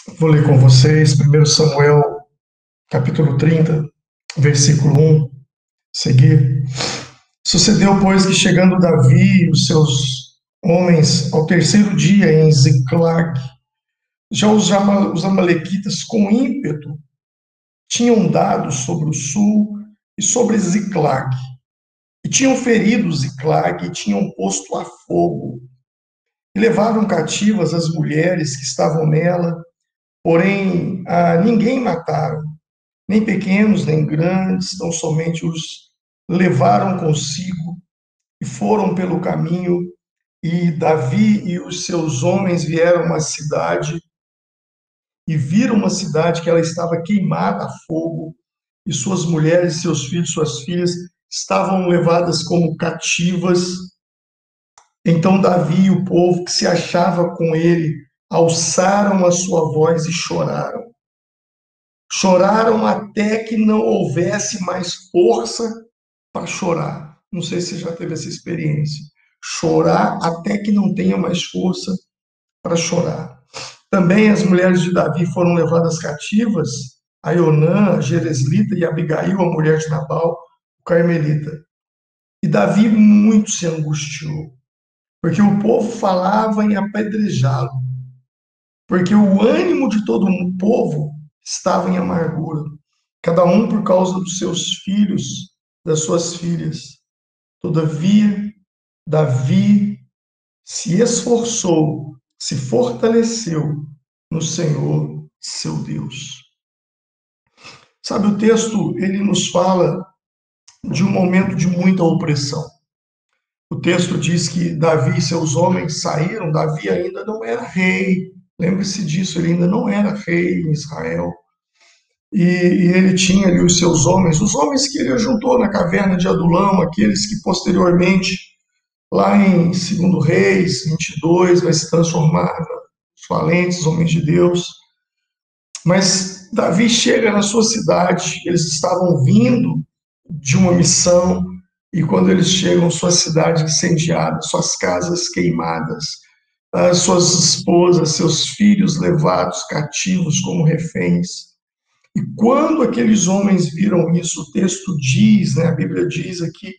Vou ler com vocês 1 Samuel, capítulo 30, versículo 1, seguir. Sucedeu, pois, que chegando Davi e os seus homens ao terceiro dia em Ziclag, já os amalequitas com ímpeto tinham dado sobre o sul e sobre Ziclag, e tinham ferido Ziclag e tinham posto a fogo, e levaram cativas as mulheres que estavam nela, porém a ninguém mataram, nem pequenos, nem grandes, tão somente os levaram consigo e foram pelo caminho. E Davi e os seus homens vieram a uma cidade e viram uma cidade que ela estava queimada a fogo, e suas mulheres, seus filhos, suas filhas estavam levadas como cativas. Então Davi e o povo que se achava com ele alçaram a sua voz e choraram. Choraram até que não houvesse mais força para chorar. Não sei se você já teve essa experiência. Chorar até que não tenha mais força para chorar. Também as mulheres de Davi foram levadas cativas, a Ionã, a Jereslita e a Abigail, a mulher de Nabal, o carmelita. E Davi muito se angustiou, porque o povo falava em apedrejá-lo, porque o ânimo de todo o povo estava em amargura, cada um por causa dos seus filhos, das suas filhas. Todavia, Davi se esforçou, se fortaleceu no Senhor, seu Deus. Sabe, o texto, ele nos fala de um momento de muita opressão. O texto diz que Davi e seus homens saíram, Davi ainda não era rei, lembre-se disso, ele ainda não era rei em Israel. E ele tinha ali os seus homens, os homens que ele juntou na caverna de Adulão, aqueles que posteriormente, lá em 2 Reis 22, vai se transformar nos valentes homens de Deus. Mas Davi chega na sua cidade, eles estavam vindo de uma missão, e quando eles chegam, sua cidade incendiada, suas casas queimadas, as suas esposas, seus filhos levados cativos como reféns. E quando aqueles homens viram isso, o texto diz, né, a Bíblia diz aqui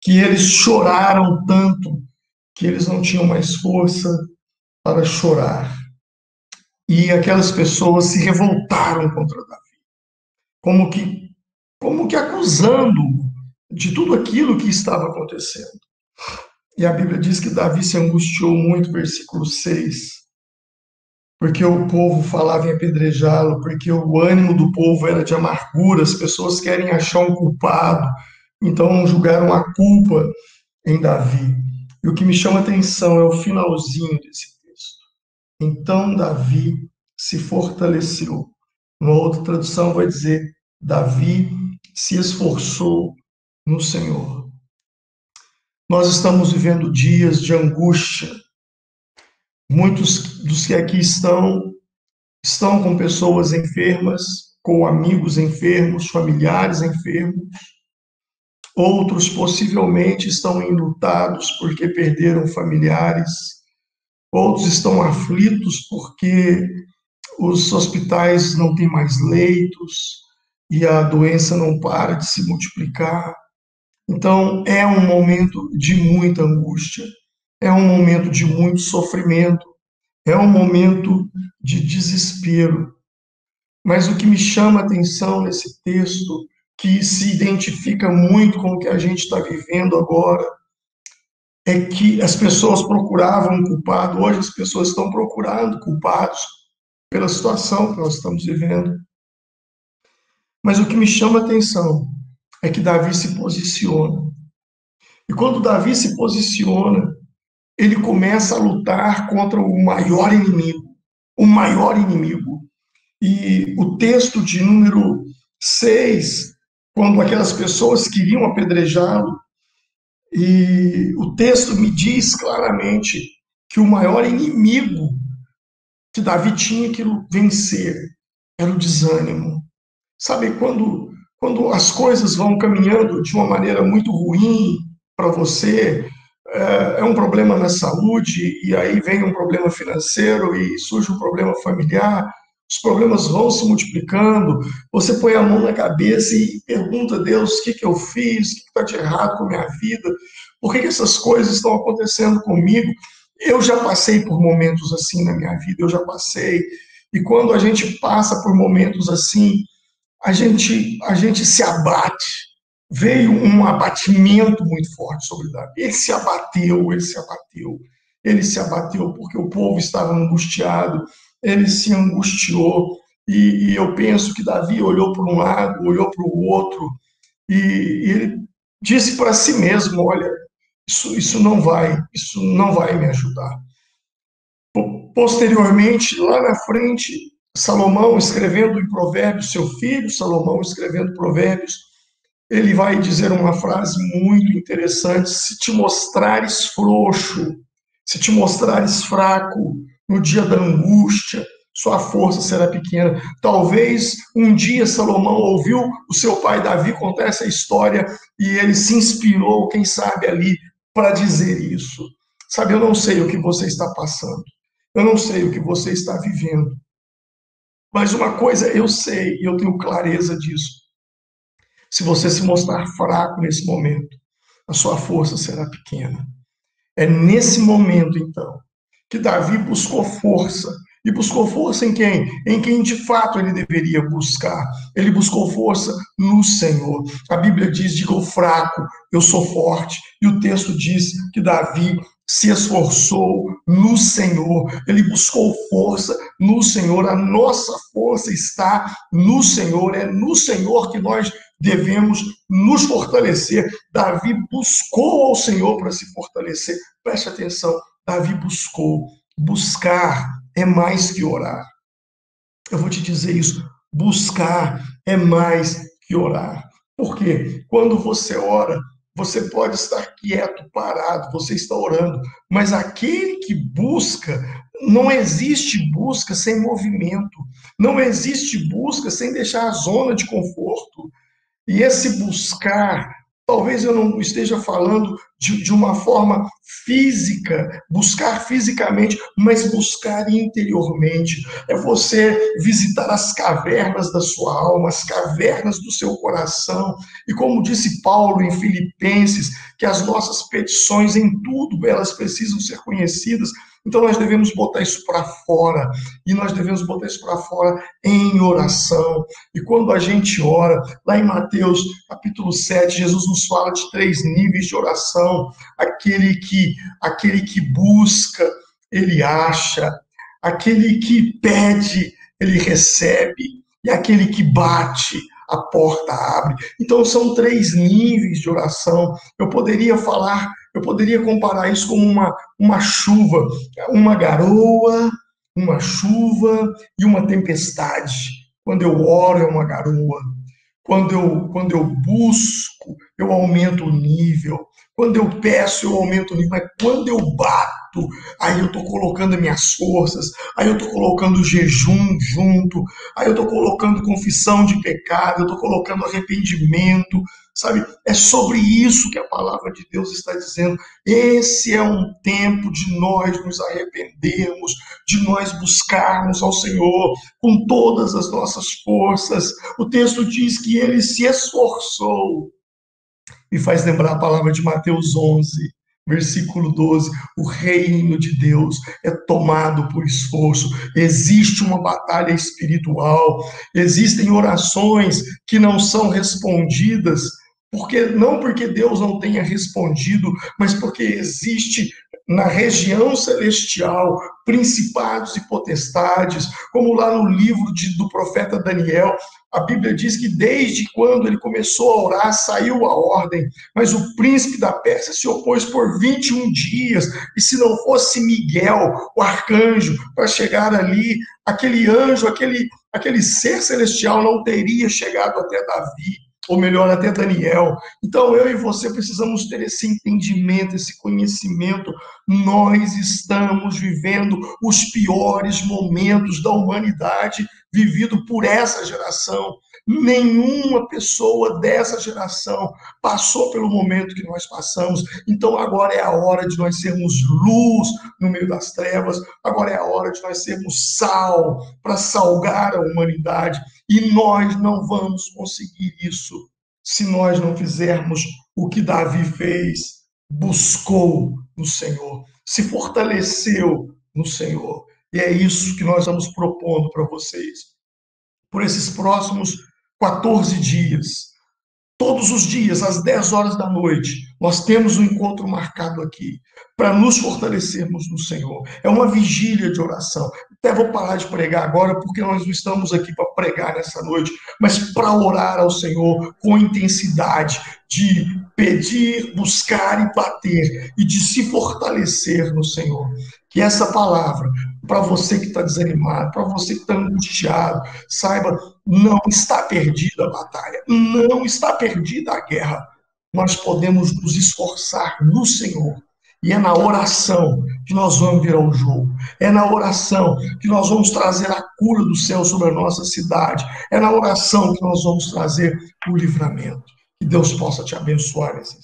que eles choraram tanto que eles não tinham mais força para chorar. E aquelas pessoas se revoltaram contra Davi, como que, como que acusando de tudo aquilo que estava acontecendo. E a Bíblia diz que Davi se angustiou muito, versículo 6, porque o povo falava em apedrejá-lo, porque o ânimo do povo era de amargura, as pessoas querem achar um culpado, então julgaram a culpa em Davi. E o que me chama a atenção é o finalzinho desse texto. Então Davi se fortaleceu. Uma outra tradução vai dizer: Davi se esforçou no Senhor. Nós estamos vivendo dias de angústia. Muitos dos que aqui estão com pessoas enfermas, com amigos enfermos, familiares enfermos. Outros possivelmente estão enlutados porque perderam familiares. Outros estão aflitos porque os hospitais não têm mais leitos e a doença não para de se multiplicar. Então, é um momento de muita angústia, é um momento de muito sofrimento, é um momento de desespero. Mas o que me chama a atenção nesse texto, que se identifica muito com o que a gente está vivendo agora, é que as pessoas procuravam um culpado, hoje as pessoas estão procurando culpados pela situação que nós estamos vivendo. Mas o que me chama a atenção é que Davi se posiciona. E quando Davi se posiciona, ele começa a lutar contra o maior inimigo. O maior inimigo. E o texto de número 6, quando aquelas pessoas queriam apedrejá-lo, e o texto me diz claramente que o maior inimigo que Davi tinha que vencer era o desânimo. Sabe, quando as coisas vão caminhando de uma maneira muito ruim para você, é um problema na saúde, e aí vem um problema financeiro, e surge um problema familiar, os problemas vão se multiplicando, você põe a mão na cabeça e pergunta a Deus, o que que eu fiz, o que está de errado com a minha vida, por que que essas coisas estão acontecendo comigo? Eu já passei por momentos assim na minha vida, eu já passei, e quando a gente passa por momentos assim, a gente se abate. Veio um abatimento muito forte sobre Davi. Ele se abateu, ele se abateu. Ele se abateu porque o povo estava angustiado, ele se angustiou. E eu penso que Davi olhou para um lado, olhou para o outro, e ele disse para si mesmo: olha, isso não vai me ajudar. Posteriormente, lá na frente, Salomão escrevendo em Provérbios, seu filho Salomão escrevendo Provérbios, ele vai dizer uma frase muito interessante: se te mostrares frouxo, se te mostrares fraco no dia da angústia, sua força será pequena. Talvez um dia Salomão ouviu o seu pai Davi contar essa história e ele se inspirou, quem sabe, ali para dizer isso. Sabe, eu não sei o que você está passando, eu não sei o que você está vivendo, mas uma coisa eu sei e eu tenho clareza disso: se você se mostrar fraco nesse momento, a sua força será pequena. É nesse momento, então, que Davi buscou força. E buscou força em quem? Em quem de fato ele deveria buscar. Ele buscou força no Senhor. A Bíblia diz: diga o fraco, eu sou forte. E o texto diz que Davi se esforçou no Senhor. Ele buscou força no Senhor. A nossa força está no Senhor. É no Senhor que nós devemos nos fortalecer. Davi buscou ao Senhor para se fortalecer. Preste atenção, Davi buscou. Buscar é mais que orar. Eu vou te dizer isso. Buscar é mais que orar. Por quê? Quando você ora, você pode estar quieto, parado, você está orando, mas aquele que busca, não existe busca sem movimento, não existe busca sem deixar a zona de conforto. E esse buscar, talvez eu não esteja falando de uma forma física, buscar fisicamente, mas buscar interiormente. É você visitar as cavernas da sua alma, as cavernas do seu coração. E como disse Paulo em Filipenses, que as nossas petições em tudo, elas precisam ser conhecidas. Então nós devemos botar isso para fora, e nós devemos botar isso para fora em oração. E quando a gente ora, lá em Mateus capítulo 7, Jesus nos fala de 3 níveis de oração: aquele que busca, ele acha; aquele que pede, ele recebe; e aquele que bate, a porta abre. Então são 3 níveis de oração. Eu poderia comparar isso como uma chuva, uma garoa, uma chuva e uma tempestade. Quando eu oro, é uma garoa. Quando eu busco, eu aumento o nível. Quando eu peço, eu aumento o nível. Mas quando eu bato, aí eu estou colocando as minhas forças, aí eu estou colocando jejum junto, aí eu estou colocando confissão de pecado, eu estou colocando arrependimento, sabe? É sobre isso que a palavra de Deus está dizendo. Esse é um tempo de nós nos arrependermos, de nós buscarmos ao Senhor com todas as nossas forças. O texto diz que ele se esforçou. Me faz lembrar a palavra de Mateus 11, versículo 12. O reino de Deus é tomado por esforço. Existe uma batalha espiritual. Existem orações que não são respondidas, não porque Deus não tenha respondido, mas porque existe na região celestial principados e potestades, como lá no livro do profeta Daniel. A Bíblia diz que desde quando ele começou a orar, saiu a ordem, mas o príncipe da Pérsia se opôs por 21 dias, e se não fosse Miguel, o arcanjo, para chegar ali, aquele anjo, aquele ser celestial não teria chegado até Davi, ou melhor, até Daniel. Então eu e você precisamos ter esse entendimento, esse conhecimento. Nós estamos vivendo os piores momentos da humanidade, vivido por essa geração. Nenhuma pessoa dessa geração passou pelo momento que nós passamos. Então agora é a hora de nós sermos luz no meio das trevas. Agora é a hora de nós sermos sal para salgar a humanidade. E nós não vamos conseguir isso se nós não fizermos o que Davi fez: buscou no Senhor, se fortaleceu no Senhor. E é isso que nós estamos propondo para vocês. Por esses próximos 14 dias, todos os dias, às 10 horas da noite, nós temos um encontro marcado aqui para nos fortalecermos no Senhor. É uma vigília de oração. Até vou parar de pregar agora, porque nós não estamos aqui para pregar nessa noite, mas para orar ao Senhor com intensidade, de pedir, buscar e bater, e de se fortalecer no Senhor. Que essa palavra, para você que está desanimado, para você que está angustiado, saiba, não está perdida a batalha, não está perdida a guerra. Nós podemos nos esforçar no Senhor. E é na oração que nós vamos virar o jogo. É na oração que nós vamos trazer a cura do céu sobre a nossa cidade. É na oração que nós vamos trazer o livramento. Que Deus possa te abençoar nesse